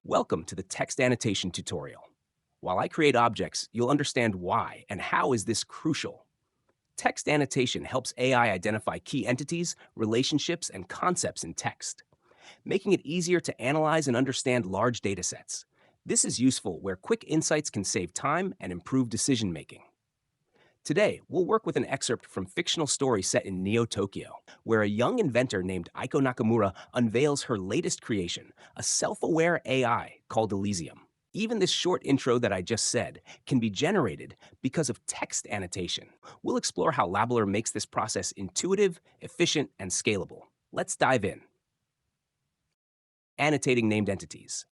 Welcome to the text annotation tutorial. While I create objects, you'll understand why and how is this crucial. Text annotation helps AI identify key entities, relationships, and concepts in text, making it easier to analyze and understand large datasets. This is useful where quick insights can save time and improve decision-making. Today, we'll work with an excerpt from fictional story set in Neo-Tokyo, where a young inventor named Aiko Nakamura unveils her latest creation, a self-aware AI called Elysium. Even this short intro that I just said can be generated because of text annotation. We'll explore how Labellerr makes this process intuitive, efficient, and scalable. Let's dive in. Annotating named entities.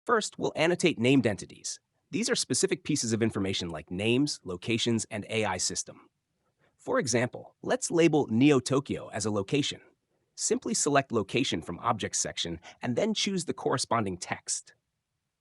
First, we'll annotate named entities. These are specific pieces of information like names, locations, and AI system. For example, let's label Neo-Tokyo as a location. Simply select Location from Objects section and then choose the corresponding text.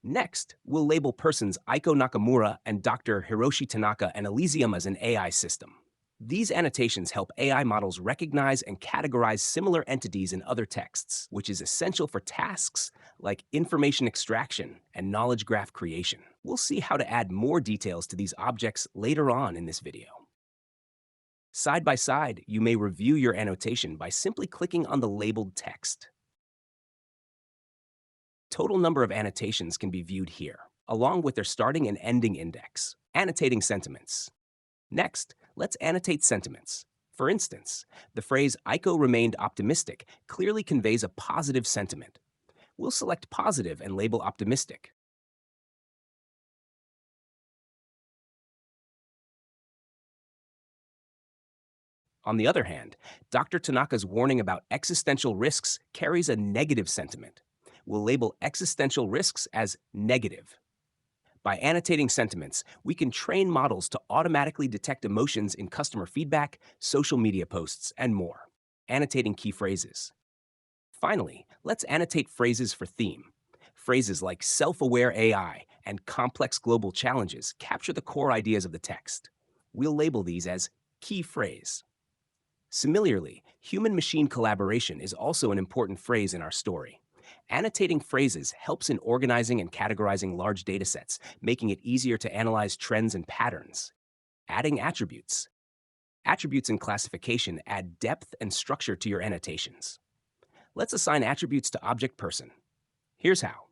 Next, we'll label persons Aiko Nakamura and Dr. Hiroshi Tanaka and Elysium as an AI system. These annotations help AI models recognize and categorize similar entities in other texts, which is essential for tasks like information extraction and knowledge graph creation. We'll see how to add more details to these objects later on in this video. Side by side, you may review your annotation by simply clicking on the labeled text. Total number of annotations can be viewed here, along with their starting and ending index. Annotating sentiments. Next, let's annotate sentiments. For instance, the phrase Aiko remained optimistic clearly conveys a positive sentiment. We'll select positive and label optimistic. On the other hand, Dr. Tanaka's warning about existential risks carries a negative sentiment. We'll label existential risks as negative. By annotating sentiments, we can train models to automatically detect emotions in customer feedback, social media posts, and more. Annotating key phrases. Finally, let's annotate phrases for theme. Phrases like self-aware AI and complex global challenges capture the core ideas of the text. We'll label these as key phrase. Similarly, human-machine collaboration is also an important phrase in our story. Annotating phrases helps in organizing and categorizing large datasets, making it easier to analyze trends and patterns. Adding attributes. Attributes and classification add depth and structure to your annotations. Let's assign attributes to object person. Here's how.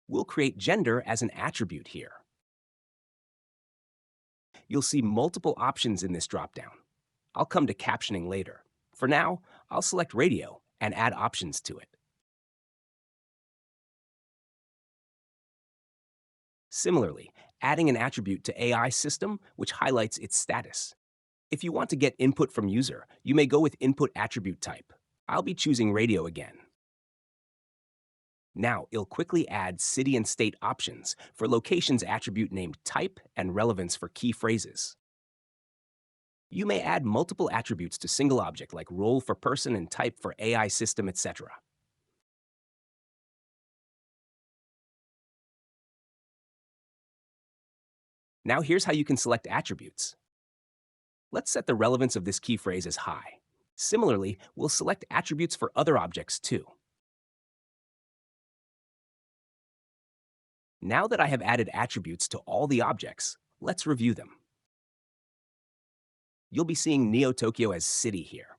We'll create gender as an attribute here. You'll see multiple options in this dropdown. I'll come to captioning later. For now, I'll select radio and add options to it. Similarly, adding an attribute to AI system, which highlights its status. If you want to get input from user, you may go with input attribute type. I'll be choosing radio again. Now, it'll quickly add city and state options for locations attribute named type and relevance for key phrases. You may add multiple attributes to single object like role for person and type for AI system, etc. Now here's how you can select attributes. Let's set the relevance of this key phrase as high. Similarly, we'll select attributes for other objects too. Now that I have added attributes to all the objects, let's review them. You'll be seeing Neo-Tokyo as city here,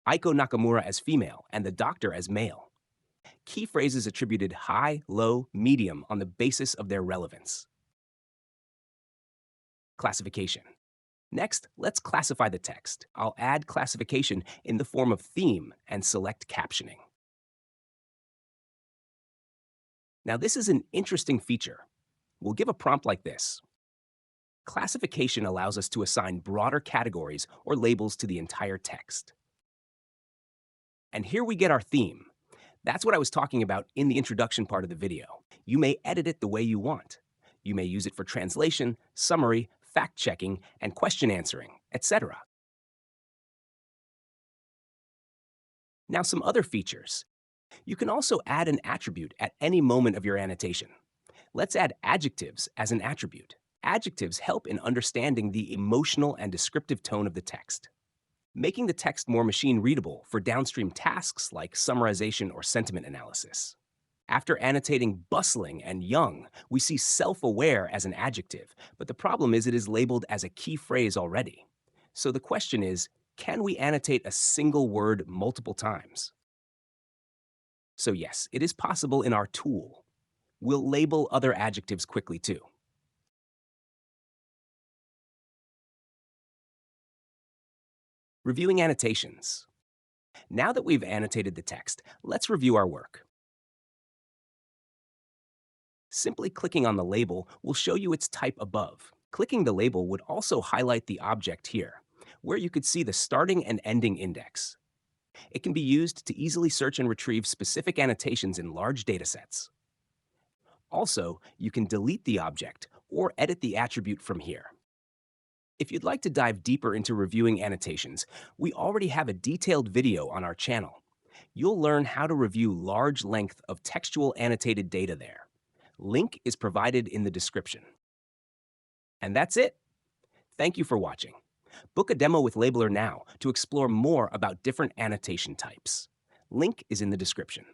Aiko Nakamura as female, and the doctor as male. Key phrases attributed high, low, medium on the basis of their relevance. Classification. Next, let's classify the text. I'll add classification in the form of theme and select captioning. Now this is an interesting feature. We'll give a prompt like this. Classification allows us to assign broader categories or labels to the entire text. And here we get our theme. That's what I was talking about in the introduction part of the video. You may edit it the way you want. You may use it for translation, summary, fact-checking, and question answering, etc. Now some other features. You can also add an attribute at any moment of your annotation. Let's add adjectives as an attribute. Adjectives help in understanding the emotional and descriptive tone of the text. making the text more machine readable for downstream tasks like summarization or sentiment analysis. After annotating bustling and young, we see self-aware as an adjective, but the problem is it is labeled as a key phrase already. So the question is, can we annotate a single word multiple times? So yes, it is possible in our tool. We'll label other adjectives quickly too. Reviewing annotations. Now that we've annotated the text, let's review our work. Simply clicking on the label will show you its type above. Clicking the label would also highlight the object here, where you could see the starting and ending index. It can be used to easily search and retrieve specific annotations in large datasets. Also, you can delete the object or edit the attribute from here. If you'd like to dive deeper into reviewing annotations, we already have a detailed video on our channel. You'll learn how to review large length of textual annotated data there. Link is provided in the description. And that's it. Thank you for watching. Book a demo with Labellerr now to explore more about different annotation types. Link is in the description.